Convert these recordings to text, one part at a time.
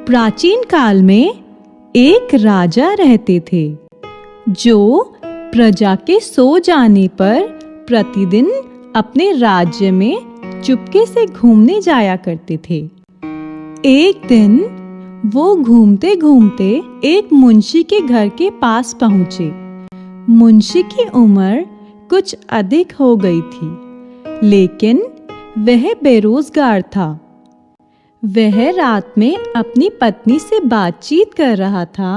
प्राचीन काल में एक राजा रहते थे जो प्रजा के सो जाने पर प्रतिदिन अपने राज्य में चुपके से घूमने जाया करते थे। एक दिन वो घूमते घूमते एक मुंशी के घर के पास पहुंचे। मुंशी की उम्र कुछ अधिक हो गई थी, लेकिन वह बेरोजगार था। वह रात में अपनी पत्नी से बातचीत कर रहा था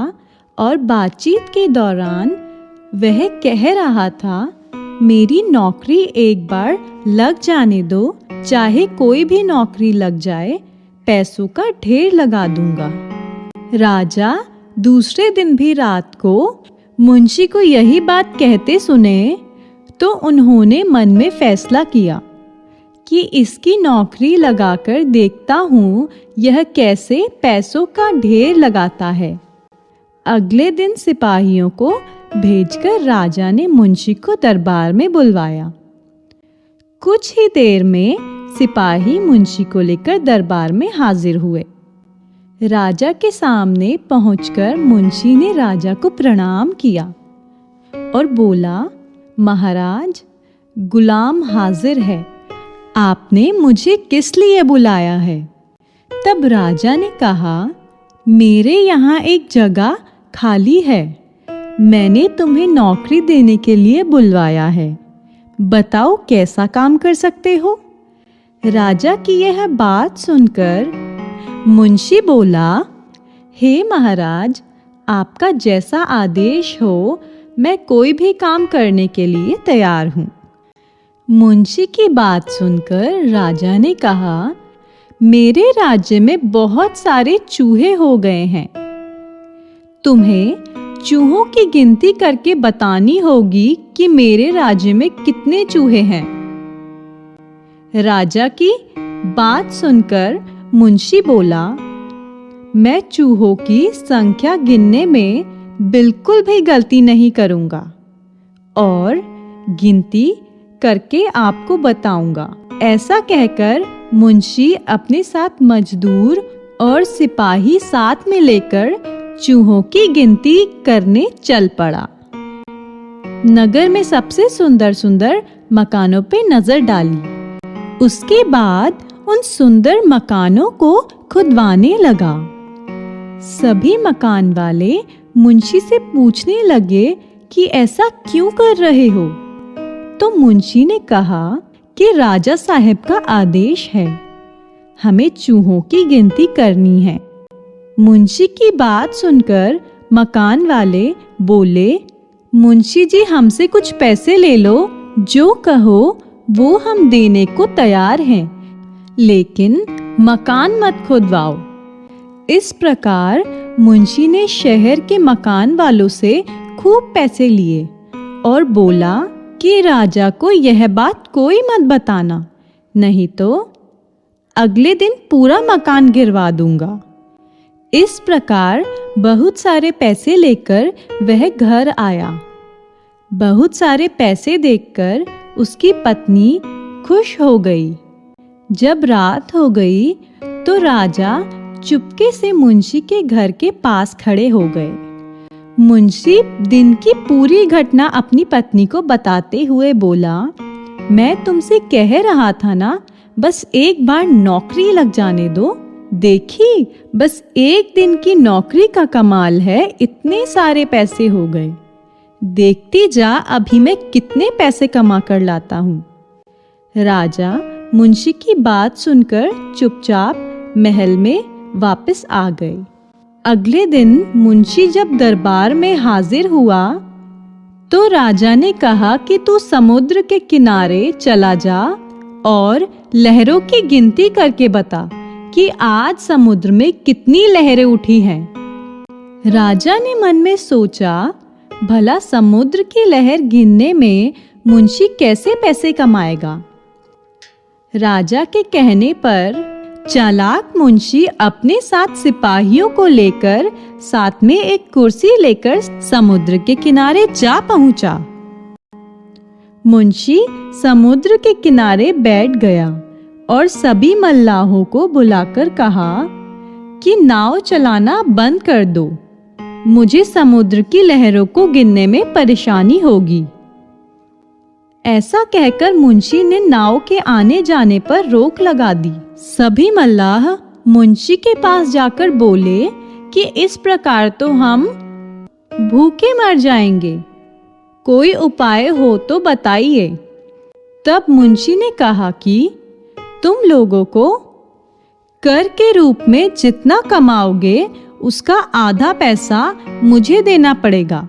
और बातचीत के दौरान वह कह रहा था, मेरी नौकरी एक बार लग जाने दो, चाहे कोई भी नौकरी लग जाए, पैसों का ढेर लगा दूंगा। राजा दूसरे दिन भी रात को मुंशी को यही बात कहते सुने तो उन्होंने मन में फैसला किया कि इसकी नौकरी लगाकर देखता हूँ यह कैसे पैसों का ढेर लगाता है। अगले दिन सिपाहियों को भेजकर राजा ने मुंशी को दरबार में बुलवाया। कुछ ही देर में सिपाही मुंशी को लेकर दरबार में हाजिर हुए। राजा के सामने पहुंचकर मुंशी ने राजा को प्रणाम किया और बोला, महाराज, गुलाम हाजिर है, आपने मुझे किस लिए बुलाया है? तब राजा ने कहा, मेरे यहाँ एक जगह खाली है, मैंने तुम्हें नौकरी देने के लिए बुलवाया है, बताओ कैसा काम कर सकते हो? राजा की यह बात सुनकर मुंशी बोला, हे महाराज, आपका जैसा आदेश हो, मैं कोई भी काम करने के लिए तैयार हूँ। मुंशी की बात सुनकर राजा ने कहा, मेरे राज्य में बहुत सारे चूहे हो गए हैं, तुम्हें चूहों की गिनती करके बतानी होगी कि मेरे राज्य में कितने चूहे हैं। राजा की बात सुनकर मुंशी बोला, मैं चूहों की संख्या गिनने में बिल्कुल भी गलती नहीं करूंगा और गिनती करके आपको बताऊंगा। ऐसा कहकर मुंशी अपने साथ मजदूर और सिपाही साथ में लेकर चूहों की गिनती करने चल पड़ा। नगर में सबसे सुंदर सुंदर मकानों पे नजर डाली। उसके बाद उन सुंदर मकानों को खुदवाने लगा। सभी मकान वाले मुंशी से पूछने लगे कि ऐसा क्यों कर रहे हो? तो मुंशी ने कहा कि राजा साहब का आदेश है, हमें चूहों की गिनती करनी है। मुंशी की बात सुनकर मकान वाले बोले, मुंशी जी, हमसे कुछ पैसे ले लो, जो कहो वो हम देने को तैयार हैं, लेकिन मकान मत खुदवाओ। इस प्रकार मुंशी ने शहर के मकान वालों से खूब पैसे लिए और बोला कि राजा को यह बात कोई मत बताना, नहीं तो अगले दिन पूरा मकान गिरवा दूंगा। इस प्रकार बहुत सारे पैसे लेकर वह घर आया। बहुत सारे पैसे देखकर उसकी पत्नी खुश हो गई। जब रात हो गई तो राजा चुपके से मुंशी के घर के पास खड़े हो गए। मुंशी दिन की पूरी घटना अपनी पत्नी को बताते हुए बोला, मैं तुमसे कह रहा था ना, बस एक बार नौकरी लग जाने दो। देखी, बस एक दिन की नौकरी का कमाल है, इतने सारे पैसे हो गए। देखती जा, अभी मैं कितने पैसे कमा कर लाता हूँ। राजा मुंशी की बात सुनकर चुपचाप महल में वापस आ गए। अगले दिन मुंशी जब दरबार में हाजिर हुआ तो राजा ने कहा कि तू समुद्र के किनारे चला जा और लहरों की गिनती करके बता कि आज समुद्र में कितनी लहरें उठी हैं। राजा ने मन में सोचा, भला समुद्र की लहर गिनने में मुंशी कैसे पैसे कमाएगा। राजा के कहने पर चालाक मुंशी अपने साथ सिपाहियों को लेकर साथ में एक कुर्सी लेकर समुद्र के किनारे जा पहुंचा। मुंशी समुद्र के किनारे बैठ गया और सभी मल्लाहों को बुलाकर कहा, कि नाव चलाना बंद कर दो, मुझे समुद्र की लहरों को गिनने में परेशानी होगी। ऐसा कहकर मुंशी ने नाव के आने जाने पर रोक लगा दी। सभी मल्लाह मुंशी के पास जाकर बोले कि इस प्रकार तो हम भूखे मर जाएंगे, कोई उपाय हो तो बताइए। तब मुंशी ने कहा कि तुम लोगों को कर के रूप में जितना कमाओगे उसका आधा पैसा मुझे देना पड़ेगा।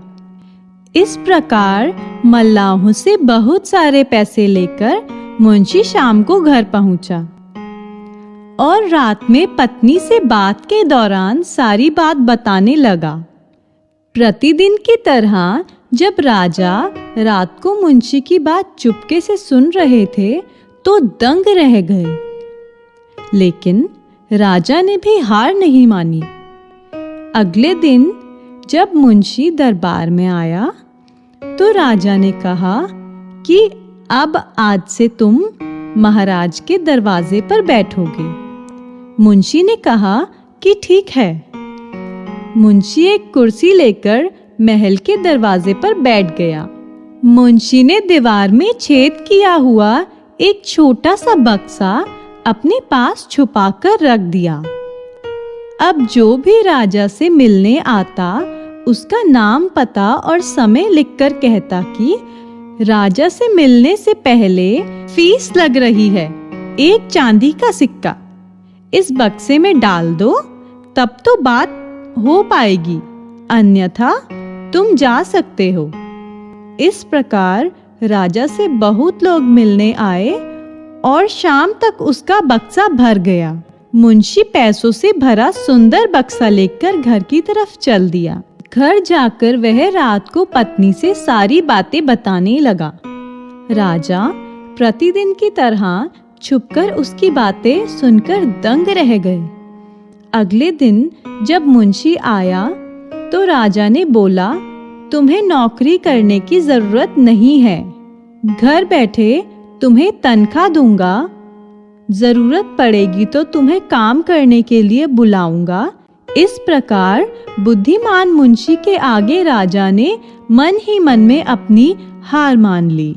इस प्रकार मल्लाहों से बहुत सारे पैसे लेकर मुंशी शाम को घर पहुंचा और रात में पत्नी से बात के दौरान सारी बात बताने लगा। प्रतिदिन की तरह जब राजा रात को मुंशी की बात चुपके से सुन रहे थे तो दंग रह गए, लेकिन राजा ने भी हार नहीं मानी। अगले दिन जब मुंशी दरबार में आया तो राजा ने कहा कि अब आज से तुम महाराज के दरवाजे पर बैठोगे। मुंशी ने कहा कि ठीक है। मुंशी एक कुर्सी लेकर महल के दरवाजे पर बैठ गया। मुंशी ने दीवार में छेद किया हुआ एक छोटा सा बक्सा अपने पास छुपाकर रख दिया। अब जो भी राजा से मिलने आता उसका नाम, पता और समय लिखकर कहता कि राजा से मिलने से पहले फीस लग रही है, 1 चांदी का सिक्का इस बक्से में डाल दो, तब तो बात हो पाएगी, अन्यथा तुम जा सकते हो। इस प्रकार राजा से बहुत लोग मिलने आए और शाम तक उसका बक्सा भर गया। मुंशी पैसों से भरा सुंदर बक्सा लेकर घर की तरफ चल दिया। घर जाकर वह रात को पत्नी से सारी बातें बताने लगा। राजा प्रतिदिन की तरह छुपकर उसकी बातें सुनकर दंग रह गए। अगले दिन जब मुंशी आया तो राजा ने बोला, तुम्हें नौकरी करने की जरूरत नहीं है, घर बैठे तुम्हें तनख्वाह दूंगा, जरूरत पड़ेगी तो तुम्हें काम करने के लिए बुलाऊंगा। इस प्रकार बुद्धिमान मुंशी के आगे राजा ने मन ही मन में अपनी हार मान ली।